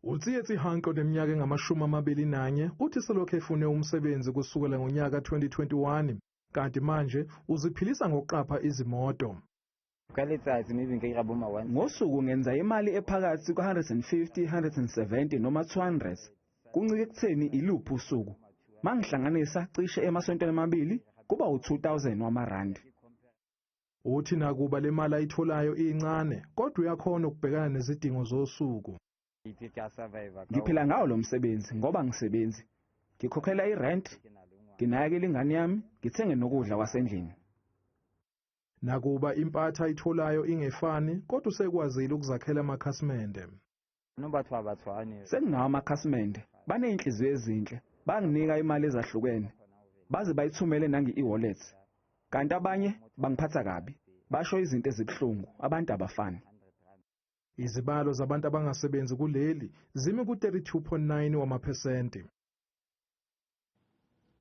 Utsietsi Hanko neminyaka engama-21 uthi selokhu efune umsebenzi kusukela ngonyaka 2021 kanti manje uziphilisa ngokuqapha izimoto. Ngosuku ngenza imali ephakathi kwa-150, 170 noma 200. Kuncike ekutheni iluphi usuku. Mangihlanganisa cishe emasontweni amabili kuba u-2000 wamarandi. Uthi nakuba le mali ayitholayo incane kodwa uyakhona ukubhekana nezidingo zosuku. Ngiphila ngawo lo msebenzi ngoba ngisebenzi. Ngikhokhela i-rent, nginakekela ingane yami, ngithenge nokudla kwasendlini. Nakuba impatho ayitholayo ingefani kodwa usekwazile ukuzakhela amakhasimende. Senginawo amakhasimende, baney'nhliziyo ezinhle, banginika imali ezahlukene, baze bayithumele nange-e-wallet. Kanti abanye bangiphatha kabi, basho izinto ezibuhlungu, abantu abafani. Izibalo zabantu abangasebenzi kuleli zime ku-32.9 wamaphesenti.